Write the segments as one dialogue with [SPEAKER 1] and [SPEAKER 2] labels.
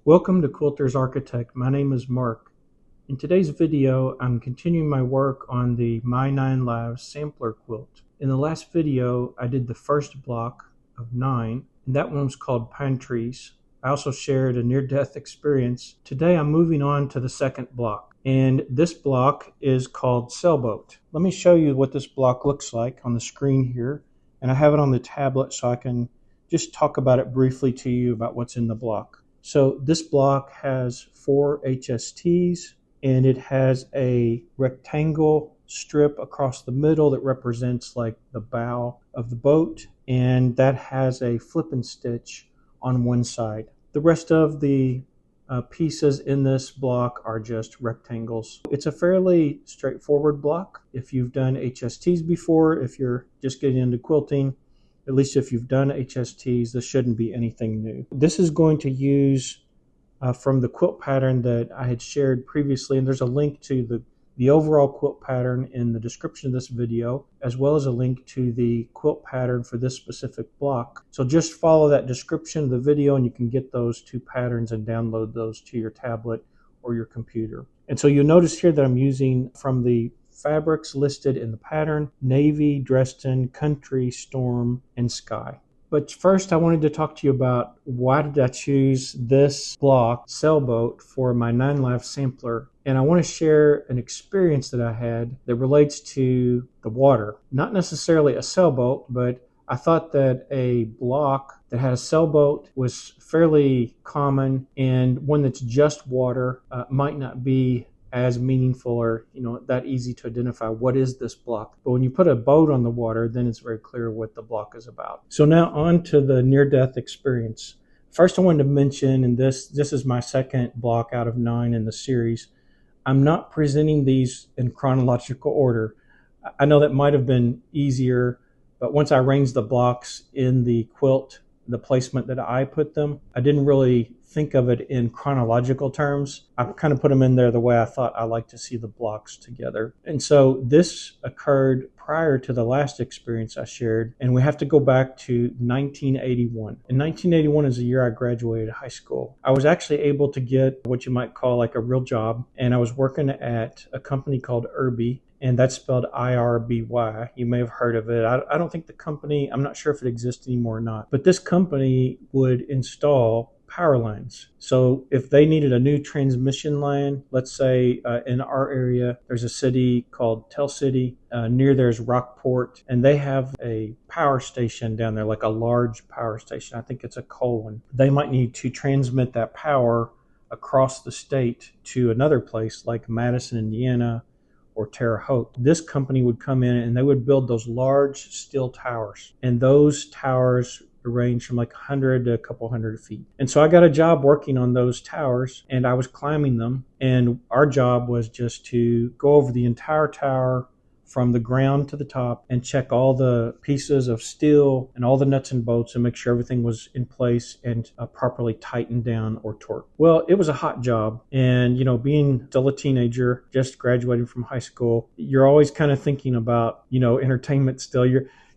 [SPEAKER 1] Welcome to Quilter's Architect. My name is Mark. In today's video, I'm continuing my work on the My 9 Lives sampler quilt. In the last video, I did the first block of 9, and that one was called Pine Trees. I also shared a near-death experience. Today, I'm moving on to the second block, and this block is called Sailboat. Let me show you what this block looks like on the screen here, and I have it on the tablet so I can just talk about it briefly to you about what's in the block. So this block has 4 HSTs, and it has a rectangle strip across the middle that represents like the bow of the boat, and that has a flip and stitch on one side. The rest of the pieces in this block are just rectangles. It's a fairly straightforward block. If you've done HSTs before, if you're just getting into quilting, at least if you've done HSTs, this shouldn't be anything new. This is going to use from the quilt pattern that I had shared previously, and there's a link to the overall quilt pattern in the description of this video, as well as a link to the quilt pattern for this specific block. So just follow that description of the video and you can get those two patterns and download those to your tablet or your computer. And so you'll notice here that I'm using from the fabrics listed in the pattern: navy, Dresden, country, storm, and sky. But first I wanted to talk to you about why did I choose this block, Sailboat, for my 9 Lives sampler. And I want to share an experience that I had that relates to the water. Not necessarily a sailboat, but I thought that a block that had a sailboat was fairly common, and one that's just water might not be as meaningful or that easy to identify what is this block. But when you put a boat on the water, then it's very clear what the block is about. So now on to the near-death experience. First I wanted to mention, and this is my second block out of 9 in the series, I'm not presenting these in chronological order. I know that might have been easier, but once I arranged the blocks in the quilt, the placement that I put them, I didn't really think of it in chronological terms. I kind of put them in there the way I thought I like to see the blocks together. And so this occurred prior to the last experience I shared, and we have to go back to 1981. And 1981 is the year I graduated high school. I was actually able to get what you might call like a real job, and I was working at a company called Irby, and that's spelled IRBY. You may have heard of it. I don't think the company, I'm not sure if it exists anymore or not, but this company would install power lines. So if they needed a new transmission line, let's say in our area, there's a city called Tell City, near there's Rockport, and they have a power station down there, like a large power station. I think it's a coal one. They might need to transmit that power across the state to another place like Madison, Indiana, or Terre Haute. This company would come in and they would build those large steel towers, and those towers range from like 100 to a couple hundred feet. And so I got a job working on those towers, and I was climbing them, and our job was just to go over the entire tower from the ground to the top and check all the pieces of steel and all the nuts and bolts and make sure everything was in place and properly tightened down or torqued. Well, it was a hot job, and being still a teenager, just graduating from high school, you're always kind of thinking about entertainment still.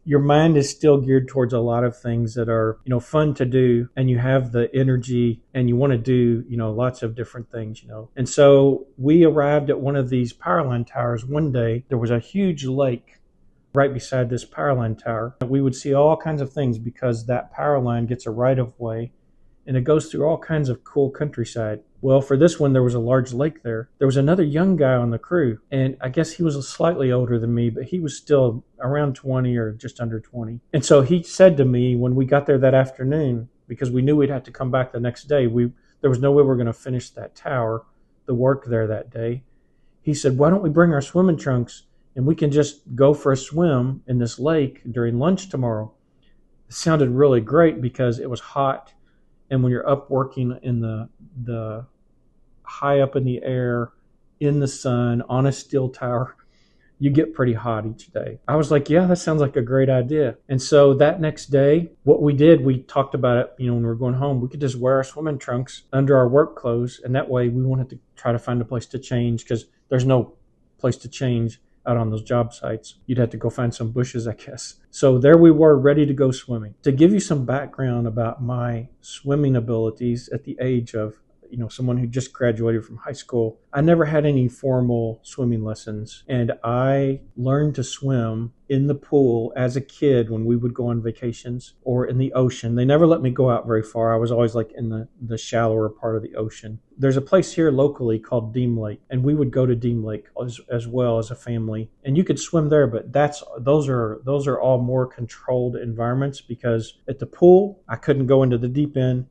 [SPEAKER 1] Your mind is still geared towards a lot of things that are, fun to do, and you have the energy and you want to do, lots of different things, And so we arrived at one of these power line towers one day. There was a huge lake right beside this power line tower. We would see all kinds of things because that power line gets a right of way, and it goes through all kinds of cool countryside. Well, for this one, there was a large lake there. There was another young guy on the crew, and I guess he was slightly older than me, but he was still around 20 or just under 20. And so he said to me when we got there that afternoon, because we knew we'd have to come back the next day, there was no way we were going to finish that tower, the work there that day. He said, why don't we bring our swimming trunks and we can just go for a swim in this lake during lunch tomorrow? It sounded really great because it was hot. And when you're up working in the high up in the air, in the sun, on a steel tower, you get pretty hot each day. I was like, yeah, that sounds like a great idea. And so that next day, what we did, we talked about it, when we were going home, we could just wear our swimming trunks under our work clothes. And that way we wanted to try to find a place to change, because there's no place to change out on those job sites. You'd have to go find some bushes, I guess. So there we were, ready to go swimming. To give you some background about my swimming abilities at the age of someone who just graduated from high school. I never had any formal swimming lessons, and I learned to swim in the pool as a kid when we would go on vacations, or in the ocean. They never let me go out very far. I was always like in the shallower part of the ocean. There's a place here locally called Deem Lake, and we would go to Deem Lake as well as a family. And you could swim there, but those are all more controlled environments, because at the pool I couldn't go into the deep end.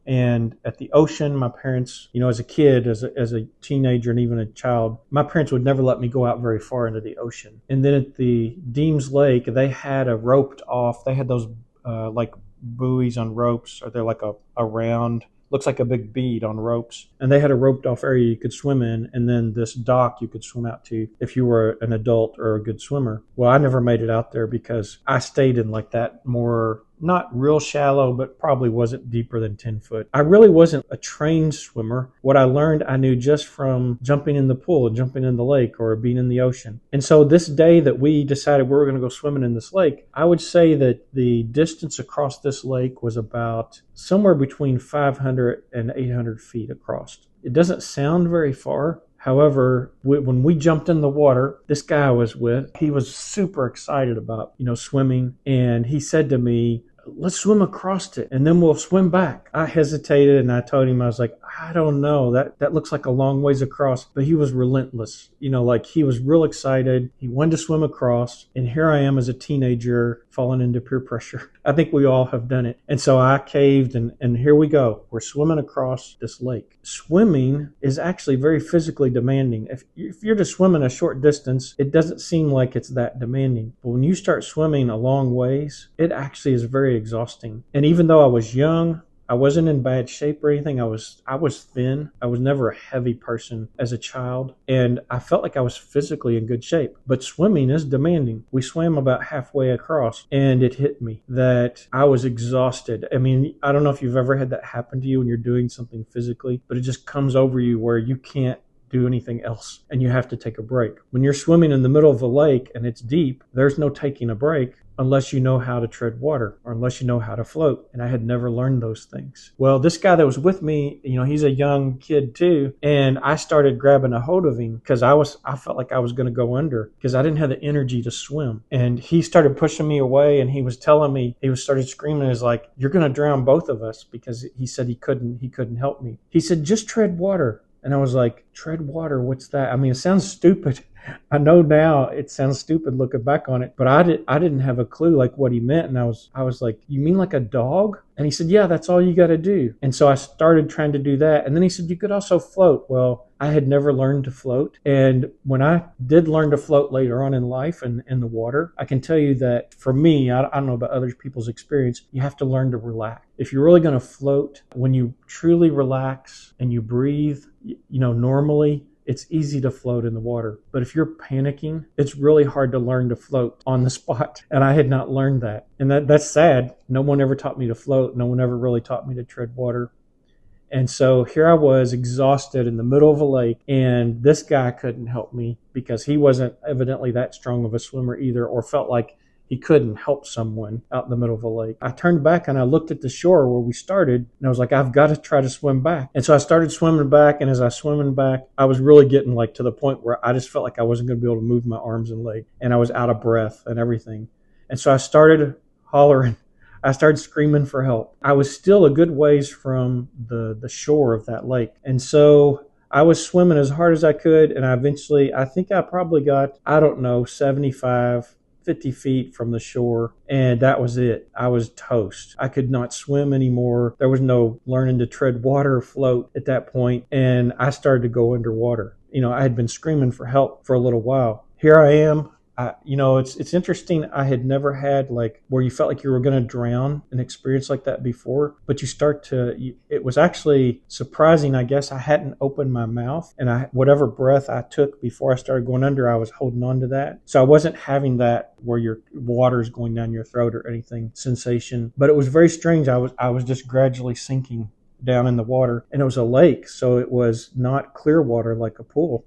[SPEAKER 1] And at the ocean, my parents, as a kid, as a teenager, and even a child, my parents would never let me go out very far into the ocean. And then at the Deems Lake, they had they had those like buoys on ropes, or they're like a round, looks like a big bead on ropes. And they had a roped off area you could swim in, and then this dock you could swim out to if you were an adult or a good swimmer. Well, I never made it out there because I stayed in like that more, not real shallow, but probably wasn't deeper than 10 foot. I really wasn't a trained swimmer. What I learned, I knew just from jumping in the pool, jumping in the lake, or being in the ocean. And so this day that we decided we were going to go swimming in this lake, I would say that the distance across this lake was about somewhere between 500 and 800 feet across. It doesn't sound very far. However, when we jumped in the water, this guy I was with, he was super excited about, swimming. And he said to me, let's swim across it and then we'll swim back. I hesitated and I told him, I was like, I don't know. That looks like a long ways across. But he was relentless. Like he was real excited. He wanted to swim across. And here I am as a teenager falling into peer pressure. I think we all have done it. And so I caved, and here we go. We're swimming across this lake. Swimming is actually very physically demanding. If you're just swimming a short distance, it doesn't seem like it's that demanding. But when you start swimming a long ways, it actually is very exhausting. And even though I was young, I wasn't in bad shape or anything. I was thin. I was never a heavy person as a child, and I felt like I was physically in good shape. But swimming is demanding. We swam about halfway across, and it hit me that I was exhausted. I mean, I don't know if you've ever had that happen to you when you're doing something physically, but it just comes over you where you can't do anything else and you have to take a break. When you're swimming in the middle of a lake and it's deep, there's no taking a break unless you know how to tread water, or unless you know how to float. And I had never learned those things. Well, this guy that was with me, he's a young kid too. And I started grabbing a hold of him because I felt like I was going to go under because I didn't have the energy to swim. And he started pushing me away, and he was telling me, started screaming, is like, you're going to drown both of us, because he said he couldn't help me. He said, just tread water. And I was like, tread water, what's that? I mean, it sounds stupid. I know now it sounds stupid looking back on it, but I didn't have a clue like what he meant. And I was like, you mean like a dog? And he said, yeah, that's all you got to do. And so I started trying to do that. And then he said, you could also float. Well, I had never learned to float. And when I did learn to float later on in life and in the water, I can tell you that for me, I don't know about other people's experience, you have to learn to relax. If you're really going to float, when you truly relax and you breathe, normally, it's easy to float in the water. But if you're panicking, it's really hard to learn to float on the spot. And I had not learned that. And that's sad. No one ever taught me to float. No one ever really taught me to tread water. And so here I was, exhausted in the middle of a lake, and this guy couldn't help me because he wasn't evidently that strong of a swimmer either, or felt like he couldn't help someone out in the middle of a lake. I turned back and I looked at the shore where we started, and I was like, I've got to try to swim back. And so I started swimming back, and as I was swimming back, I was really getting like to the point where I just felt like I wasn't going to be able to move my arms and legs, and I was out of breath and everything. And so I started hollering. I started screaming for help. I was still a good ways from the shore of that lake. And so I was swimming as hard as I could, and I think I probably got, 50 feet from the shore, and that was it. I was toast. I could not swim anymore. There was no learning to tread water or float at that point, and I started to go underwater. I had been screaming for help for a little while. Here I am. It's interesting. I had never had like where you felt like you were going to drown, an experience like that before, but it was actually surprising. I guess I hadn't opened my mouth, and whatever breath I took before I started going under, I was holding on to that. So I wasn't having that where your water is going down your throat or anything sensation, but it was very strange. I was just gradually sinking down in the water, and it was a lake. So it was not clear water like a pool.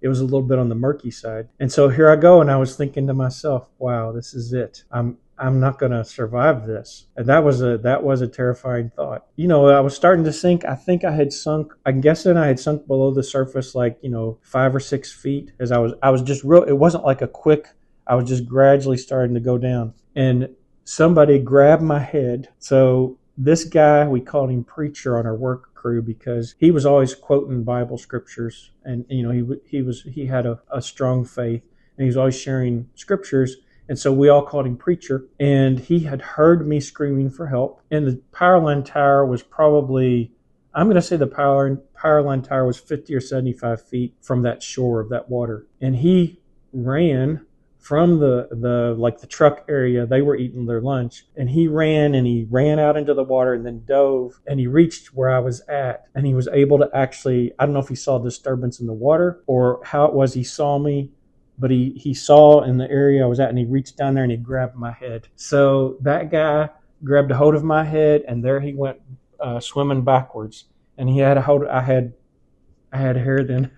[SPEAKER 1] It was a little bit on the murky side. And so here I go, and I was thinking to myself, wow, this is it. I'm I'm not going to survive this. And that was a terrifying thought. I was starting to sink. I think I had sunk. I'm guessing I had sunk below the surface, like 5 or 6 feet. As I was just real. It wasn't like a quick. I was just gradually starting to go down, and somebody grabbed my head. So this guy, we called him preacher on our work crew because he was always quoting Bible scriptures, and he had a strong faith, and he was always sharing scriptures. And so we all called him preacher, and he had heard me screaming for help. And the power line tower was probably, I'm going to say the power line tower was 50 or 75 feet from that shore of that water. And he ran from the truck area. They were eating their lunch, and he ran out into the water and then dove, and he reached where I was at, and he was able to actually, I don't know if he saw disturbance in the water or how it was he saw me, but he saw in the area I was at, and he reached down there and he grabbed my head. So that guy grabbed a hold of my head, and there he went swimming backwards. And he had a hold. I had hair then,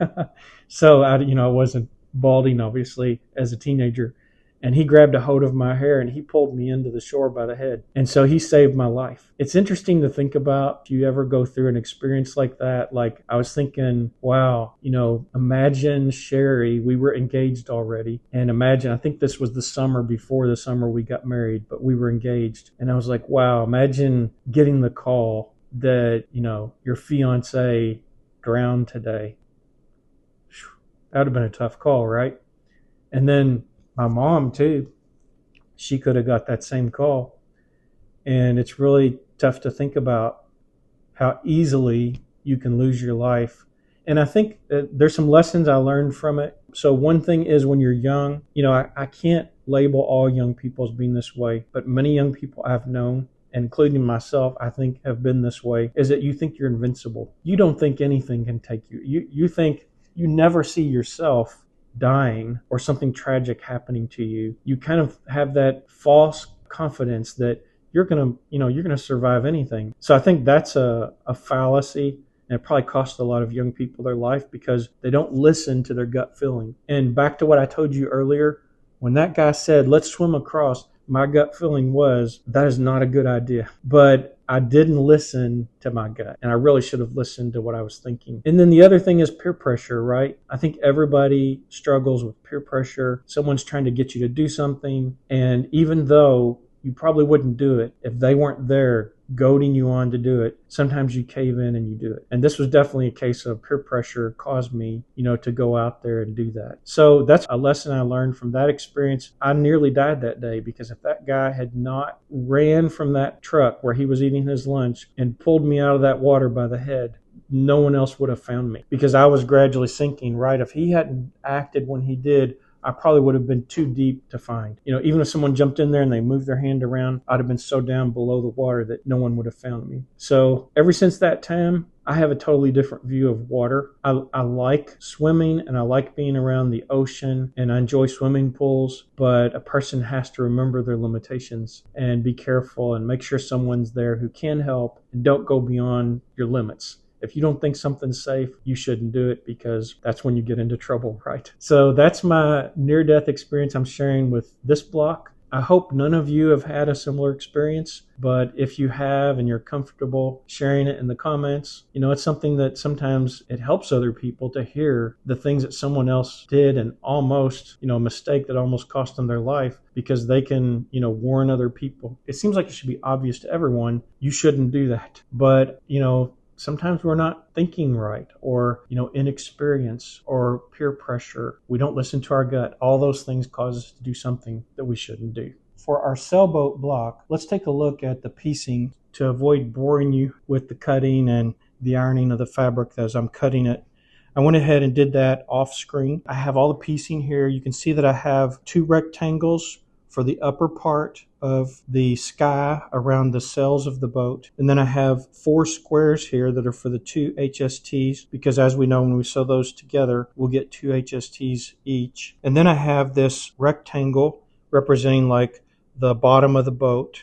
[SPEAKER 1] so I wasn't balding obviously as a teenager. And he grabbed a hold of my hair and he pulled me into the shore by the head. And so he saved my life. It's interesting to think about if you ever go through an experience like that. Like I was thinking, wow, imagine Sherry, we were engaged already. And imagine, I think this was the summer before the summer we got married, but we were engaged. And I was like, wow, imagine getting the call that, your fiance drowned today. That would have been a tough call, right? And then my mom too, she could have got that same call. And it's really tough to think about how easily you can lose your life. And I think there's some lessons I learned from it. So one thing is when you're young, I can't label all young people as being this way, but many young people I've known, including myself, I think have been this way, is that you think you're invincible. You don't think anything can take you. You think you never see yourself dying or something tragic happening to you. You kind of have that false confidence that you're gonna survive anything. So I think that's a fallacy, and it probably costs a lot of young people their life because they don't listen to their gut feeling. And back to what I told you earlier, when that guy said, "Let's swim across," my gut feeling was that is not a good idea. But I didn't listen to my gut, and I really should have listened to what I was thinking. And then the other thing is peer pressure, right? I think everybody struggles with peer pressure. Someone's trying to get you to do something, and even though you probably wouldn't do it if they weren't there goading you on to do it, sometimes you cave in and you do it. And this was definitely a case of peer pressure caused me, to go out there and do that. So that's a lesson I learned from that experience. I nearly died that day because if that guy had not ran from that truck where he was eating his lunch and pulled me out of that water by the head, no one else would have found me because I was gradually sinking, right? If he hadn't acted when he did, I probably would have been too deep to find. Even if someone jumped in there and they moved their hand around, I'd have been so down below the water that no one would have found me. So ever since that time, I have a totally different view of water. I like swimming and I like being around the ocean and I enjoy swimming pools, but a person has to remember their limitations and be careful and make sure someone's there who can help and don't go beyond your limits. If you don't think something's safe, you shouldn't do it because that's when you get into trouble, right? So that's my near-death experience I'm sharing with this block. I hope none of you have had a similar experience, but if you have and you're comfortable sharing it in the comments, it's something that sometimes it helps other people to hear the things that someone else did and almost, a mistake that almost cost them their life because they can, warn other people. It seems like it should be obvious to everyone, you shouldn't do that. But, sometimes we're not thinking right or, inexperience or peer pressure. We don't listen to our gut. All those things cause us to do something that we shouldn't do. For our sailboat block, let's take a look at the piecing to avoid boring you with the cutting and the ironing of the fabric as I'm cutting it. I went ahead and did that off screen. I have all the piecing here. You can see that I have 2 rectangles for the upper part of the sky around the sails of the boat. And then I have 4 squares here that are for the 2 HSTs because as we know, when we sew those together, we'll get 2 HSTs each. And then I have this rectangle representing like the bottom of the boat.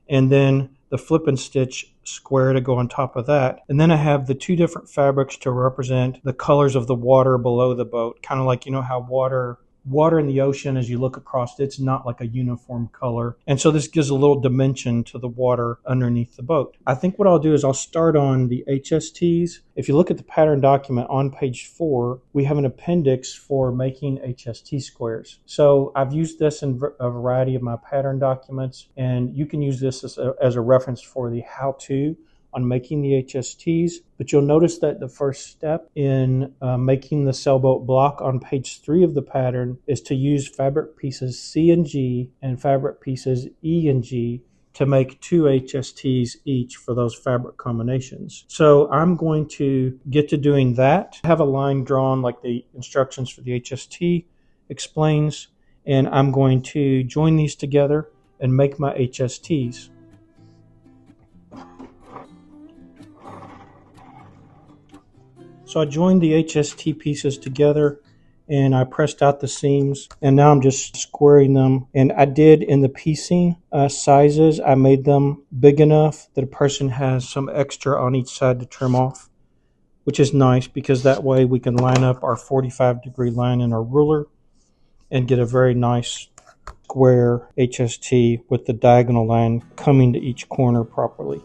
[SPEAKER 1] And then the flip and stitch square to go on top of that. And then I have the 2 different fabrics to represent the colors of the water below the boat. Kind of like, how water water in the ocean, as you look across, it's not like a uniform color. And so this gives a little dimension to the water underneath the boat. I think what I'll do is I'll start on the HSTs. If you look at the pattern document on page 4, we have an appendix for making HST squares. So I've used this in a variety of my pattern documents, and you can use this as a reference for the how-to on making the HSTs, but you'll notice that the first step in making the sailboat block on page 3 of the pattern is to use fabric pieces C and G and fabric pieces E and G to make 2 HSTs each for those fabric combinations. So I'm going to get to doing that. I have a line drawn like the instructions for the HST explains, and I'm going to join these together and make my HSTs. So I joined the HST pieces together and I pressed out the seams, and now I'm just squaring them. And I did in the piecing sizes, I made them big enough that a person has some extra on each side to trim off, which is nice because that way we can line up our 45-degree line in our ruler and get a very nice square HST with the diagonal line coming to each corner properly.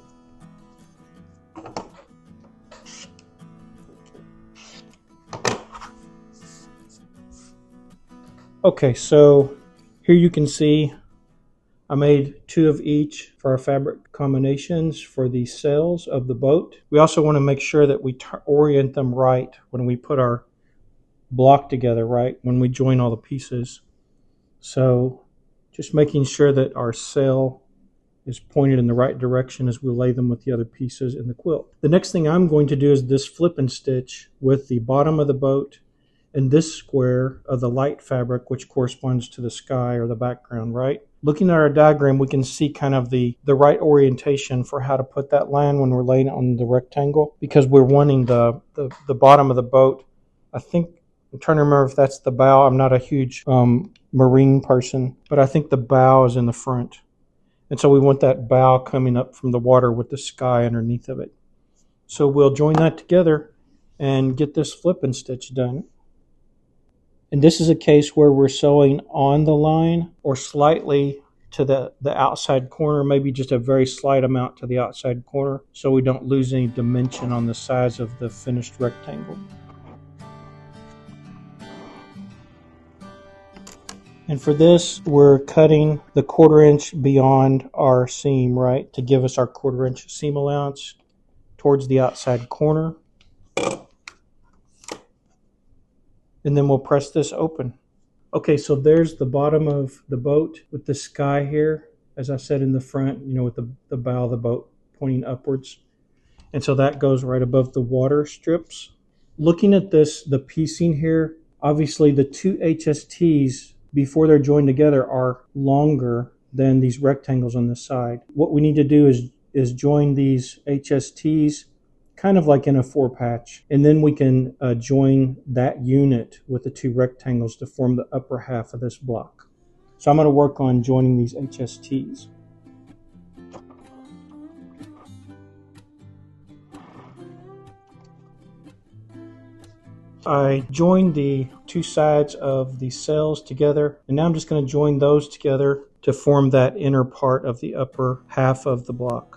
[SPEAKER 1] Okay, so here you can see I made 2 of each for our fabric combinations for the sails of the boat. We also want to make sure that we orient them right when we put our block together, right, when we join all the pieces. So just making sure that our sail is pointed in the right direction as we lay them with the other pieces in the quilt. The next thing I'm going to do is this flip and stitch with the bottom of the boat and this square of the light fabric, which corresponds to the sky or the background, right? Looking at our diagram, we can see kind of the right orientation for how to put that line when we're laying it on the rectangle, because we're wanting the bottom of the boat. I think, I'm trying to remember if that's the bow. I'm not a huge marine person, but I think the bow is in the front. And so we want that bow coming up from the water with the sky underneath of it. So we'll join that together and get this flip and stitch done. And this is a case where we're sewing on the line or slightly to the outside corner, maybe just a very slight amount to the outside corner, so we don't lose any dimension on the size of the finished rectangle. And for this, we're cutting the 1/4 inch beyond our seam, right, to give us our 1/4 inch seam allowance towards the outside corner. And then we'll press this open. Okay, so there's the bottom of the boat with the sky here, as I said, in the front, you know, with the bow of the boat pointing upwards. And so that goes right above the water strips. Looking at this, the piecing here, obviously the 2 HSTs before they're joined together are longer than these rectangles on the side. What we need to do is join these HSTs kind of like in a 4-patch, and then we can join that unit with the 2 rectangles to form the upper half of this block. So I'm going to work on joining these HSTs. I joined the 2 sides of the sails together, and now I'm just going to join those together to form that inner part of the upper half of the block.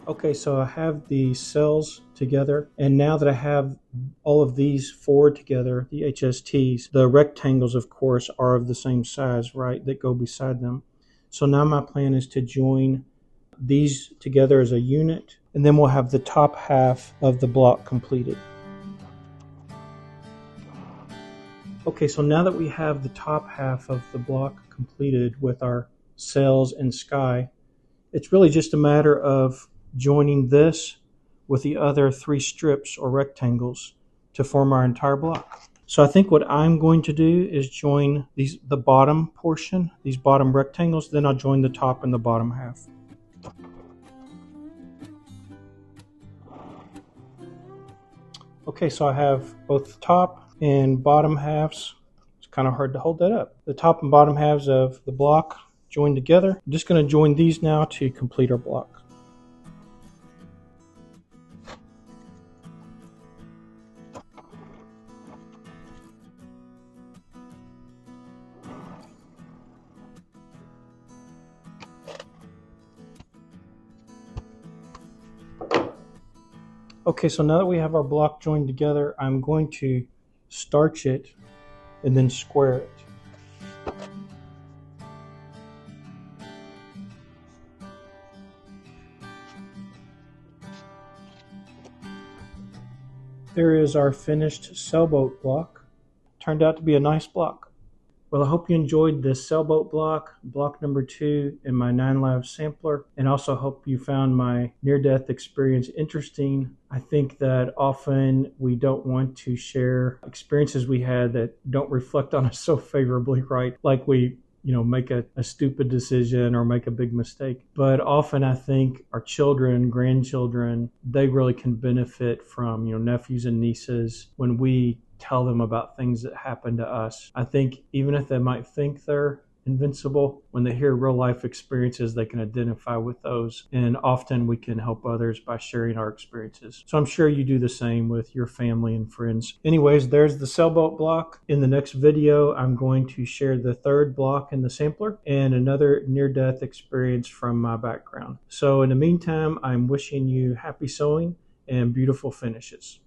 [SPEAKER 1] Okay, so I have the sails together, and now that I have all of these 4 together, the HSTs, the rectangles, of course, are of the same size, right, that go beside them. So now my plan is to join these together as a unit, and then we'll have the top half of the block completed. Okay, so now that we have the top half of the block completed with our sails and sky, it's really just a matter of joining this with the other 3 strips or rectangles to form our entire block. So I think what I'm going to do is join the bottom portion, these bottom rectangles, then I'll join the top and the bottom half. Okay, so I have both the top and bottom halves. It's kind of hard to hold that up. The top and bottom halves of the block joined together. I'm just going to join these now to complete our block. Okay, so now that we have our block joined together, I'm going to starch it and then square it. There is our finished sailboat block. Turned out to be a nice block. Well, I hope you enjoyed this sailboat block, block number 2 in my 9 Lives sampler, and also hope you found my near-death experience interesting. I think that often we don't want to share experiences we had that don't reflect on us so favorably, right? Like we make a stupid decision or make a big mistake. But often I think our children, grandchildren, they really can benefit from, nephews and nieces when we tell them about things that happen to us. I think even if they might think they're invincible, when they hear real life experiences, they can identify with those. And often we can help others by sharing our experiences. So I'm sure you do the same with your family and friends. Anyways, there's the sailboat block. In the next video, I'm going to share the third block in the sampler and another near-death experience from my background. So in the meantime, I'm wishing you happy sewing and beautiful finishes.